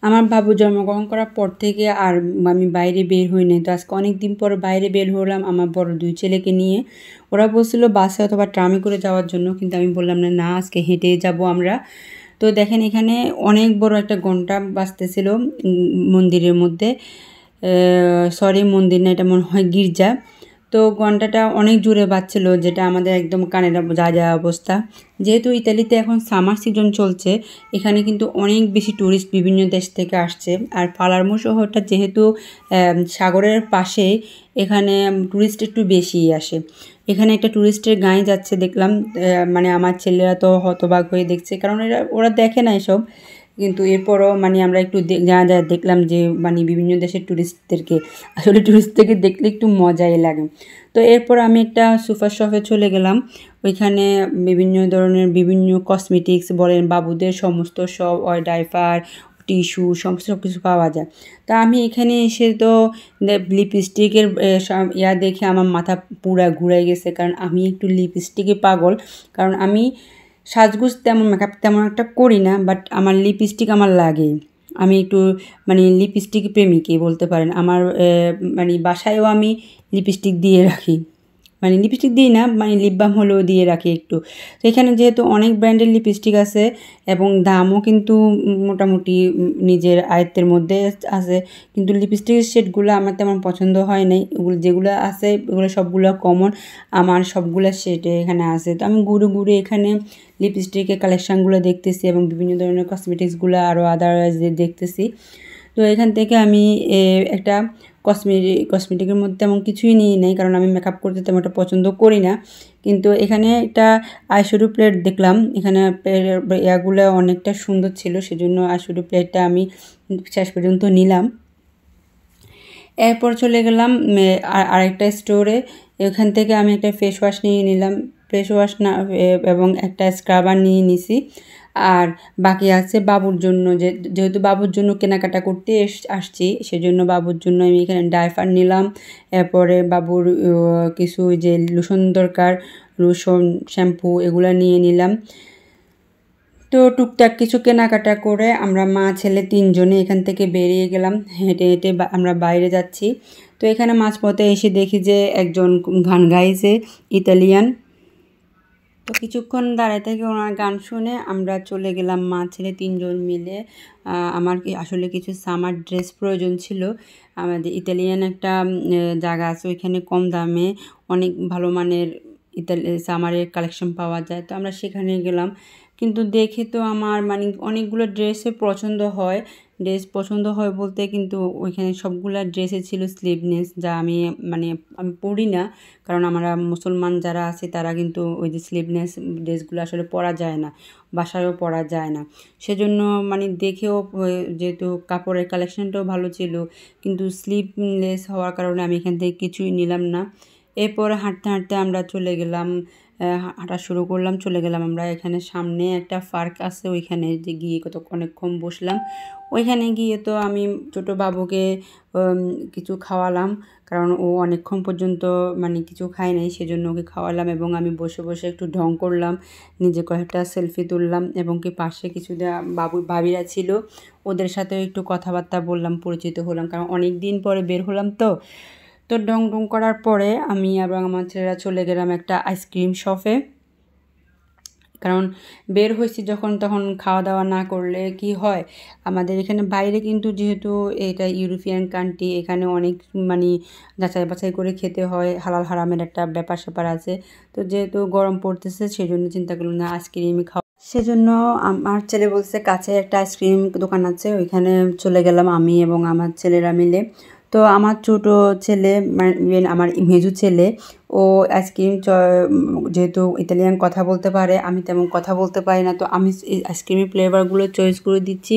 আমার বাবু জন্মগ্রহণ করার পর থেকে আর আমি বাইরে বের হই নাই। তো আজকে অনেক দিন পর বাইরে বের হলাম আমার বড় 2 ছেলেকে নিয়ে। ওরা বলছিল বাসে অথবা ট্রামে করে যাওয়ার জন্য, কিন্তু আমি বললাম না, না আজকে হেঁটে যাব আমরা। তো দেখেন এখানে অনেক বড় একটা ঘন্টা বাজতেছিল মন্দিরের মধ্যে। সরি মন্দির না, এটা মনে হয় গির্জা। তো ঘন্টাটা অনেক জোরে বাজছিল, যেটা আমাদের একদম কানের যা অবস্থা। যেহেতু ইতালিতে এখন সামার সিজন চলছে, এখানে কিন্তু অনেক বেশি ট্যুরিস্ট বিভিন্ন দেশ থেকে আসছে। আর পালারমো শহরটা যেহেতু সাগরের পাশে, এখানে ট্যুরিস্ট একটু বেশিই আসে। এখানে একটা ট্যুরিস্টের গাড়ি যাচ্ছে দেখলাম, মানে আমার ছেলেরা তো হতবাক হয়ে দেখছে, কারণ ওরা দেখে না এসব। কিন্তু এরপরও মানে আমরা একটু যা দেখলাম যে মানে বিভিন্ন দেশের ট্যুরিস্টদেরকে, আসলে ট্যুরিস্টদেরকে দেখলে একটু মজাই লাগে। তো এরপর আমি একটা সুপার শপে চলে গেলাম। ওইখানে বিভিন্ন ধরনের বিভিন্ন কসমেটিক্স বলেন, বাবুদের সমস্ত সব ডাইপার, টিস্যু সমস্ত সব কিছু পাওয়া যায়। তা আমি এখানে এসে তো লিপস্টিকের ইয়া দেখে আমার মাথা পুরা ঘুরে গেছে, কারণ আমি একটু লিপস্টিকে পাগল। কারণ আমি সাজগোজ তেমন মেকআপ তেমন একটা করি না, বাট আমার লিপস্টিক আমার লাগে। আমি একটু মানে লিপস্টিক প্রেমিকই বলতে পারেন। আমার মানে বাসায়ও আমি লিপস্টিক দিয়ে রাখি, মানে লিপস্টিক দিই না, মানে লিপ বাম হলেও দিয়ে রাখি একটু। তো এখানে যেহেতু অনেক ব্র্যান্ডের লিপস্টিক আছে এবং দামও কিন্তু মোটামুটি নিজের আয়ত্তের মধ্যে আছে, কিন্তু লিপস্টিকের শেডগুলো আমার তেমন পছন্দ হয় নাই। ওগুলো যেগুলো আছে ওগুলো সবগুলো কমন, আমার সবগুলো শেডে এখানে আছে। তো আমি ঘুরে ঘুরে এখানে লিপস্টিকের কালেকশানগুলো দেখতেছি এবং বিভিন্ন ধরনের কসমেটিক্সগুলো আরও আদারওয়াইজ দেখতেছি। তো এখান থেকে আমি একটা কসমেটিকের মধ্যে তেমন কিছুই নিয়ে নেই, কারণ আমি মেকআপ করতে তেমন একটা পছন্দ করি না। কিন্তু এখানে একটা আইশ্যাডো প্লেট দেখলাম, এখানে ইয়াগুলো অনেকটা সুন্দর ছিল, সেজন্য আইশ্যাডো প্লেটটা আমি শেষ পর্যন্ত নিলাম। এরপর চলে গেলাম আরেকটা স্টোরে। এখান থেকে আমি একটা ফেস ওয়াশ নিয়ে নিলাম, ফেস ওয়াশ না এবং একটা স্ক্রাবার নিয়ে নিছি। আর বাকি আছে বাবুর জন্য, যেহেতু বাবুর জন্য কেনাকাটা করতে আসছি, সেজন্য বাবুর জন্য আমি এখানে ডাইপার নিলাম। এরপরে বাবুর কিছু যে লোশন দরকার, লোশন শ্যাম্পু এগুলো নিয়ে নিলাম। তো টুকটাক কিছু কেনাকাটা করে আমরা মা ছেলে 3 জনে এখান থেকে বেরিয়ে গেলাম। হেঁটে হেঁটে আমরা বাইরে যাচ্ছি। তো এখানে মাঝপথে এসে দেখি যে একজন গান গাইছে, ইতালিয়ান। তো কিছুক্ষণ দাঁড়ায় থেকে ওনার গান শুনে আমরা চলে গেলাম মা ছেলে 3 জন মিলে। আমার আসলে কিছু সামার ড্রেস প্রয়োজন ছিল। আমাদের ইতালিয়ান একটা জায়গা আছে, ওইখানে কম দামে অনেক ভালো মানের সামারের কালেকশন পাওয়া যায়। তো আমরা সেখানে গেলাম, কিন্তু দেখে তো আমার মানে অনেকগুলো ড্রেসে ড্রেস পছন্দ হয় বলতে, কিন্তু ওইখানে সবগুলা ড্রেসে ছিল স্লিভলেস, যা আমি পরি না। কারণ আমরা মুসলমান যারা আছে তারা কিন্তু ওই যে স্লিভলেস ড্রেসগুলো আসলে পরা যায় না, বাসায়ও পরা যায় না। সেজন্য মানে দেখেও, যেহেতু কাপড়ের কালেকশনটাও ভালো ছিল, কিন্তু স্লিভলেস হওয়ার কারণে আমি এখান থেকে কিছুই নিলাম না। এরপর হাঁটতে হাঁটতে আমরা চলে গেলাম, হাঁটা শুরু করলাম, চলে গেলাম আমরা। এখানে সামনে একটা পার্ক আছে, ওইখানে যে গিয়ে অনেকক্ষণ বসলাম। ওইখানে গিয়ে তো আমি ছোটো বাবুকে কিছু খাওয়ালাম, কারণ ও অনেকক্ষণ পর্যন্ত মানে কিছু খায় নাই, সেজন্য ওকে খাওয়ালাম এবং আমি বসে বসে একটু ঢং করলাম, নিজে কয়েকটা সেলফি তুললাম এবং কি পাশে কিছু ভাবিরা ছিল, ওদের সাথেও একটু কথাবার্তা বললাম, পরিচিত হলাম, কারণ অনেক দিন পরে বের হলাম। তো ডং ডং করার পরে আমি এবং আমার ছেলেরা চলে গেলাম একটা আইসক্রিম শপে। কারণ বের হয়েছি যখন, তখন খাওয়া দাওয়া না করলে কি হয়, আমাদের এখানে বাইরে কিন্তু যেহেতু এটা ইউরোপিয়ান কান্ট্রি, এখানে অনেক মানে যাচাই বাছাই করে খেতে হয়, হালাল হারামের একটা ব্যাপার স্যাপার আছে। তো যেহেতু গরম পড়তেছে, সেজন্য চিন্তা করলাম না আইসক্রিমই সেজন্য আমার ছেলে বলছে কাছে একটা আইসক্রিম দোকান আছে, ওইখানে চলে গেলাম আমি এবং আমার ছেলেরা মিলে। তো আমার ছোটো ছেলে মানে আমার মেজু ছেলে, ও আইসক্রিম যেহেতু ইতালিয়ান কথা বলতে পারে, আমি তেমন কথা বলতে পারি না, তো আমি আইসক্রিমের ফ্লেভারগুলো চয়েস করে দিচ্ছি,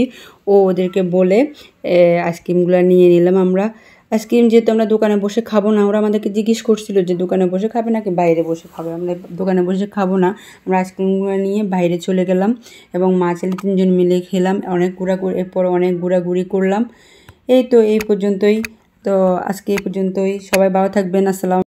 ও ওদেরকে বলে আইসক্রিমগুলো নিয়ে নিলাম আমরা। আইসক্রিম যেহেতু আমরা দোকানে বসে খাবো না, ওরা আমাদেরকে জিজ্ঞেস করছিল যে দোকানে বসে খাবে নাকি বাইরে বসে খাবে। আমরা দোকানে বসে খাবো না, আমরা আইসক্রিমগুলো নিয়ে বাইরে চলে গেলাম এবং মা ছেলে 3 জন মিলে খেলাম। এরপর অনেক ঘোরাঘুরি করলাম। এই তো এই পর্যন্তই। তো আজকে এই পর্যন্তই, সবাই ভালো থাকবেন। আসসালাম।